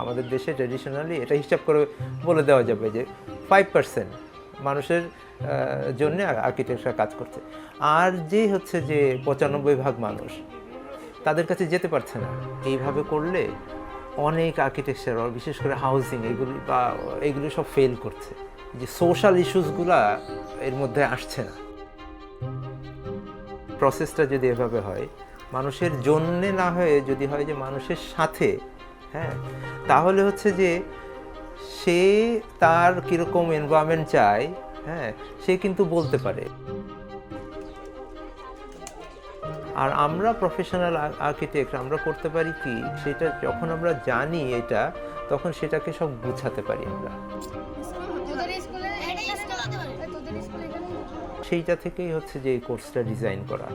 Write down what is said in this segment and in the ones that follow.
আমাদের দেশে ট্র্যাডিশনালি এটা হিসাব করে বলে দেওয়া যাবে যে 5% মানুষের জন্য আর্কিটেক্টরা কাজ করছে, আর যে হচ্ছে যে 95% মানুষ তাদের কাছে যেতে পারছে না। এইভাবে করলে অনেক আর্কিটেকচার, বিশেষ করে হাউজিং, এগুলি সব ফেল করছে, যে সোশ্যাল ইস্যুসগুলা এর মধ্যে আসছে না। প্রসেসটা যদি এভাবে হয়, মানুষের জন্যে না হয়ে যদি হয় যে মানুষের সাথে, হ্যাঁ, তাহলে হচ্ছে যে সে তার কীরকম এনভায়রনমেন্ট চায়, হ্যাঁ, সে কিন্তু বলতে পারে। আর আমরা প্রফেশনাল আর্কিটেক্ট আমরা করতে পারি কি, সেটা যখন আমরা জানি এটা, তখন সেটাকে সব গুছাতে পারি আমরা। সেইটা থেকেই হচ্ছে যে এই কোর্সটা ডিজাইন করা।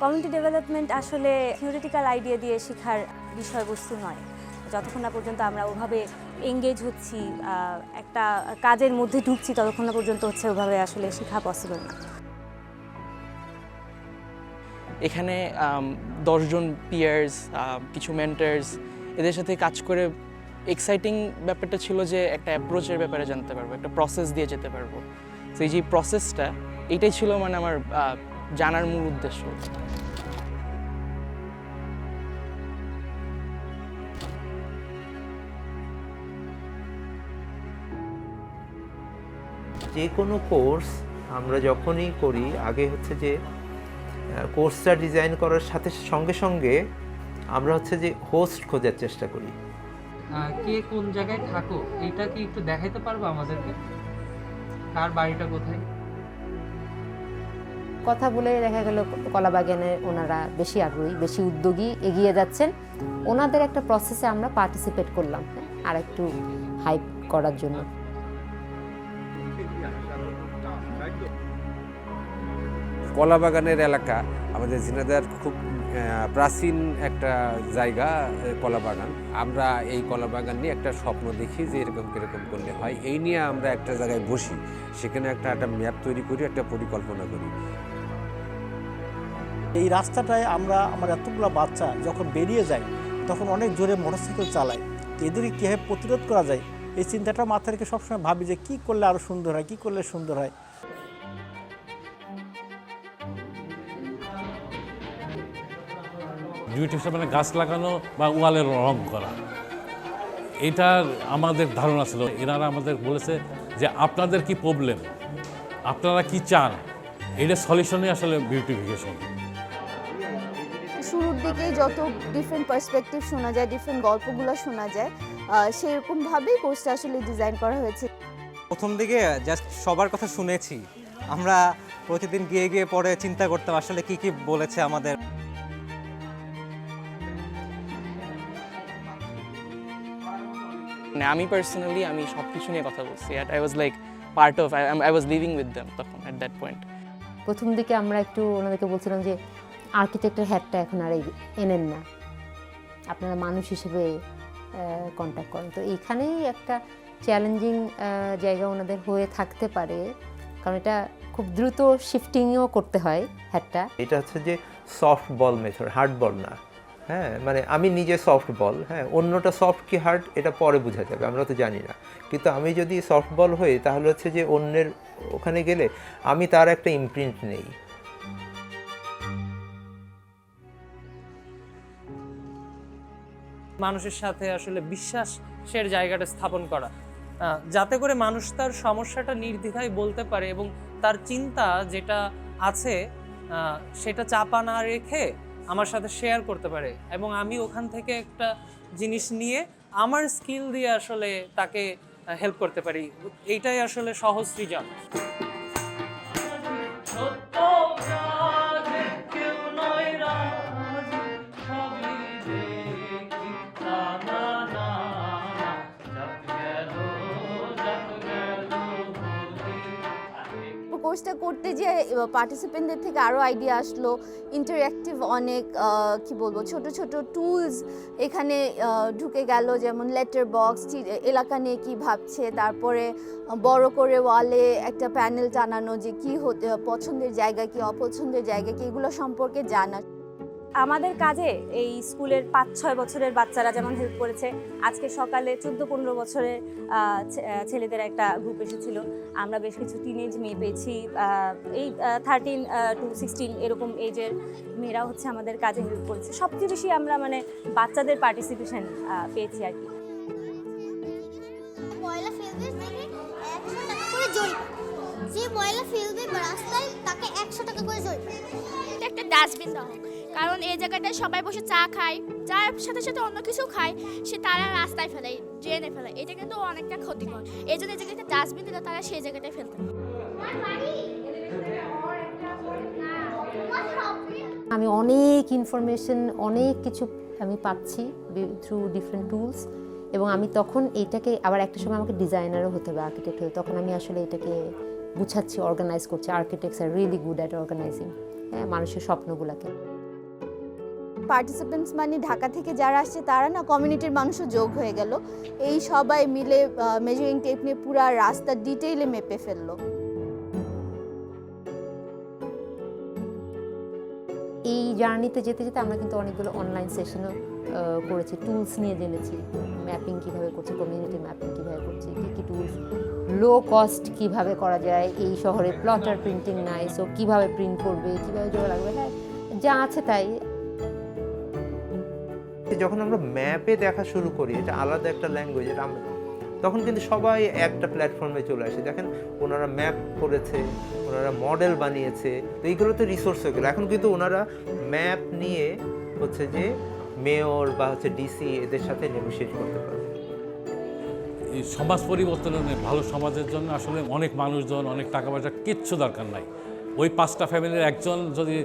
কমিউনিটি ডেভেলপমেন্ট আসলে থিওরিটিক্যাল আইডিয়া দিয়ে শেখার বিষয়বস্তু নয়। যতক্ষণ না পর্যন্ত আমরা ওভাবে এঙ্গেজ হচ্ছি, একটা কাজের মধ্যে ঢুকছি, ততক্ষণ না পর্যন্ত হচ্ছে ওভাবে আসলে শেখা পসিবল না। এখানে 10 জন পিয়ার্স, কিছু মেন্টার্স, এদের সাথে কাজ করে এক্সাইটিং ব্যাপারটা ছিল যে একটা অ্যাপ্রোচের ব্যাপারে জানতে পারবো, একটা প্রসেস দিয়ে যেতে পারবো। তো এই যে প্রসেসটা, এটাই ছিল মানে আমার জানার মূল উদ্দেশ্য। যে কোনো কোর্স আমরা যখনই করি, আগে হচ্ছে যে কোর্সটা ডিজাইন করার সাথে সঙ্গে সঙ্গে আমরা হচ্ছে যে হোস্ট খোঁজার চেষ্টা করি। কে কোন জায়গায় থাকো এইটা কি একটু দেখাইতে পারবো আমাদেরকে? কার বাড়িটা কোথায়? কথা বলে দেখা গেল কলাবাগানে ওনারা বেশি আগ্রহী, বেশি উদ্যোগী, এগিয়ে যাচ্ছেন। ওনাদের একটা প্রসেসে আমরা পার্টিসিপেট করলাম আর একটু হাইপ করার জন্য। কলাবাগানের এলাকা আমাদের ঝিনাইদহের খুব প্রাচীন একটা জায়গা কলাবাগান। আমরা এই কলাবাগান নিয়ে একটা স্বপ্ন দেখি যে এরকম কীরকম করলে হয়, এই নিয়ে আমরা একটা জায়গায় বসি, সেখানে একটা ম্যাপ তৈরি করি, একটা পরিকল্পনা করি। এই রাস্তাটায় আমার এতগুলো বাচ্চা যখন বেরিয়ে যায় তখন অনেক জোরে মোটরসাইকেল চালায়, এদেরকে কীভাবে প্রতিরোধ করা যায় এই চিন্তাটা মাথায় রেখে সবসময় ভাবি যে কী করলে আরও সুন্দর হয়, কী করলে সুন্দর হয়। বিউটিফিকেশন মানে গাছ লাগানো বা ওয়ালের রং করা, এটার আমাদের ধারণা ছিল। এনারা আমাদের বলেছে যে আপনাদের কি প্রবলেম, আপনারা কি চান, এটা সলিউশনই আসলে বিউটিফিকেশন। শুরুর দিকে যত ডিফারেন্ট পার্সপেক্টিভ শোনা যায়, ডিফারেন্ট গল্পগুলো শোনা যায়, সেরকমভাবেই কোর্সটা আসলে ডিজাইন করা হয়েছে। প্রথম দিকে জাস্ট সবার কথা শুনেছি, আমরা প্রতিদিন গিয়ে গিয়ে পরে চিন্তা করতাম আসলে কি কি বলেছে আমাদের। আমি পার্সোনালি আমি সব কিছু নিয়ে কথা বলছি। I was like part of, I was living with them তখন অ্যাট দ্যাট পয়েন্ট। প্রথম দিকে আমরা একটু ওনাদেরকে বলছিলাম যে আর্কিটেক্টের হ্যাটটা এখন আর এনেন না, আপনারা মানুষ হিসেবে কন্ট্যাক্ট করেন। তো এইখানেই একটা চ্যালেঞ্জিং জায়গা ওনাদের হয়ে থাকতে পারে, কারণ এটা খুব দ্রুত শিফটিংও করতে হয় হ্যাটটা। এটা হচ্ছে যে সফট বল মেথড, হার্ড বল না। হ্যাঁ, মানে আমি নিজে সফট বল, হ্যাঁ, অন্যটা সফট কি হার্ড এটা পরে বোঝা যাবে, আমরা তো জানি না। কিন্তু আমি যদি সফট বল হই, তাহলে হচ্ছে যে অন্যের ওখানে গেলে আমি তার একটা ইমপ্রিন্ট নেই। মানুষের সাথে আসলে বিশ্বাসের জায়গাটা স্থাপন করা, যাতে করে মানুষ তার সমস্যাটা নির্দ্বিধায় বলতে পারে এবং তার চিন্তা যেটা আছে সেটা চাপা না রেখে আমার সাথে শেয়ার করতে পারে, এবং আমি ওখান থেকে একটা জিনিস নিয়ে আমার স্কিল দিয়ে আসলে তাকে হেল্প করতে পারি। এইটাই আসলে সহজ সৃজন। কোর্সটা করতে যে পার্টিসিপেন্টদের থেকে আরও আইডিয়া আসলো, ইন্টারঅ্যাক্টিভ অনেক কি বলবো ছোট ছোট টুলস এখানে ঢুকে গেল, যেমন লেটার বক্স, এলাকা নিয়ে কী ভাবছে, তারপরে বড় করে ওয়ালে একটা প্যানেল টানানো যে কী পছন্দের জায়গা কি অপছন্দের জায়গা কি এগুলো সম্পর্কে জানা। আমাদের কাজে এই স্কুলের 5-6 বছরের বাচ্চারা যেমন হেল্প করেছে, আজকে সকালে 14-15 বছরের ছেলেদের একটা গ্রুপ এসেছিল। আমরা বেশ কিছু টিনেজ মেয়ে পেয়েছি, এই 13 to 16 এরকম এজের মেয়েরা হচ্ছে আমাদের কাজে হেল্প করেছে। সবচেয়ে বেশি আমরা মানে বাচ্চাদের পার্টিসিপেশন পেয়েছি আর কি। ময়লা ফেলবে 100 টাকা করে জরিমানা, যে ময়লা ফেলবে রাস্তায় তাকে 100 টাকা করে জরিমানা। একটা ডাস্টবিন দাও, কারণ এই জায়গাটায় সবাই বসে চা খায়, চায়ের সাথে সাথে অন্য কিছু খায়, সে তারা রাস্তায় ফেলে, ড্রেনে ফেলে, এটা কিন্তু অনেকটা ক্ষতিকর। এই জন্য এই জায়গায় একটা ডাস্টবিন দিলে তারা সেই জায়গাটায় ফেলতে পারে। আমি অনেক ইনফরমেশন, অনেক কিছু আমি পাচ্ছি থ্রু ডিফারেন্ট টুলস, এবং আমি তখন এইটাকে আবার একটা সময় আমাকে ডিজাইনারও হতে হবে, আর্কিটেক্ট হতে, তখন আমি আসলে এটাকে বুঝাচ্ছি, অর্গানাইজ করছি। Architects are really good at organising মানুষের স্বপ্নগুলোকে। পার্টিসিপেন্টস মানে ঢাকা থেকে যারা আসছে তারা না কমিউনিটির মানুষও যোগ হয়ে গেল, এই সবাই মিলে মেজারিং টেপ নিয়ে পুরো রাস্তা ডিটেইলে মেপে ফেললো। এই জার্নিতে যেতে যেতে আমরা কিন্তু অনেকগুলো অনলাইন সেশনও করেছি, টুলস নিয়ে জেনেছি, ম্যাপিং কীভাবে করছে, কমিউনিটি ম্যাপিং কীভাবে করছে, কী কী টুলস, লো কস্ট কীভাবে করা যায়, এই শহরে প্লটার প্রিন্টিং নাই, সো কীভাবে প্রিন্ট করবে, কীভাবে জোড়া লাগবে, হ্যাঁ যা আছে তাই। যখন আমরা ম্যাপে দেখা শুরু করি, এটা আলাদা একটা ল্যাঙ্গুয়েজ, এটা আমরা তখন কিন্তু সবাই একটা প্ল্যাটফর্মে চলে আসে। দেখেন ওনারা ম্যাপ করেছে, ওনারা মডেল বানিয়েছে, তো এইগুলো তো রিসোর্স হয়ে গেলো। এখন কিন্তু ওনারা ম্যাপ নিয়ে হচ্ছে যে মেয়র বা হচ্ছে ডিসি এদের সাথে নেগোশিয়েট করতে পারবে। এই সমাজ পরিবর্তনের, ভালো সমাজের জন্য আসলে অনেক মানুষজন, অনেক টাকা পয়সা কিচ্ছু দরকার নাই। ওই 5টা ফ্যামিলির একজন যদি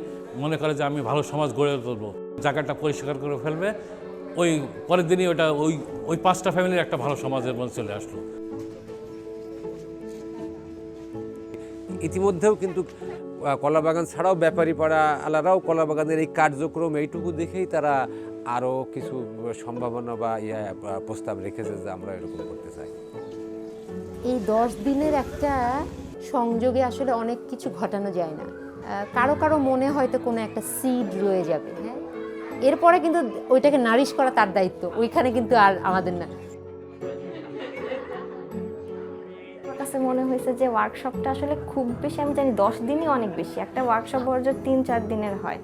মনে করে যে আমি ভালো সমাজ গড়ে তুলবো, জায়গাটা পরিষ্কার করে ফেলবে, ওই পরের দিনই ওটা ওই 5টা ফ্যামিলির একটা ভালো সমাজের মধ্যে চলে আসলো। ইতিমধ্যেও কিন্তু কলাবাগান ছাড়াও ব্যাপারী পাড়া আলারাও কলাবাগানের এই কার্যক্রম এইটুকু দেখেই তারা আরও কিছু সম্ভাবনা বা প্রস্তাব রেখেছে যে আমরা এরকম করতে চাই। এই 10 দিনের একটা সংযোগে আসলে অনেক কিছু ঘটানো যায় না। কারো কারো মনে হয়তো কোনো একটা সিড রয়ে যাবে, হ্যাঁ, এরপরে কিন্তু ওইটাকে নারিশ করা তার দায়িত্ব, ওইখানে কিন্তু আর আমাদের না। আমার কাছে মনে হয়েছে যে ওয়ার্কশপটা আসলে খুব বেশি, আমি জানি 10 দিনই অনেক বেশি, একটা ওয়ার্কশপ বড় 3-4 দিনের হয়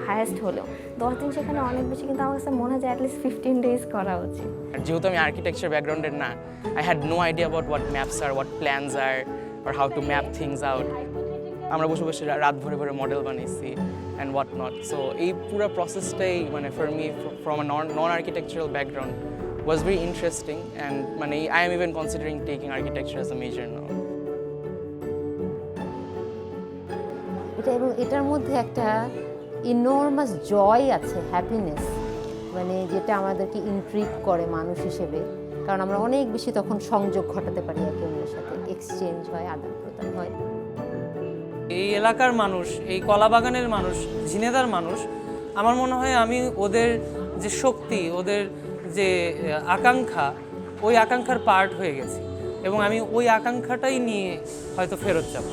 হায়েস্ট হলেও, 10 দিন সেখানে অনেক বেশি, কিন্তু আমার কাছে মনে হয় যে অ্যাটলিস্ট 15 ডেজ করা উচিত। যেহেতু আমি আর্কিটেকচার ব্যাকগ্রাউন্ডের না, I had no idea about what maps are, what plans are, or how to map things out. আমরা বসে বসে রাত ভরে ভরে মডেল বানিয়েছি অ্যান্ড হোয়াট নট। সো এই পুরো প্রসেসটাই মানে for me from a non architectural background was very interesting, and মানে I am even considering taking architecture as a major now. এটা এবং এটার মধ্যে একটা ইনর্মাস জয় আছে, হ্যাপিনেস, মানে যেটা আমাদেরকে ইন্ট্রিগ করে মানুষ হিসেবে, কারণ আমরা অনেক বেশি তখন সংযোগ ঘটাতে পারি একে অন্যের সাথে, এক্সচেঞ্জ হয়, আদান প্রদান হয়। এই এলাকার মানুষ, এই কলাবাগানের মানুষ, ঝিনেদার মানুষ, আমার মনে হয় আমি ওদের যে শক্তি, ওদের যে আকাঙ্ক্ষা, ওই আকাঙ্ক্ষার পার্ট হয়ে গেছি, এবং আমি ওই আকাঙ্ক্ষাটাই নিয়ে হয়তো ফেরত যাব।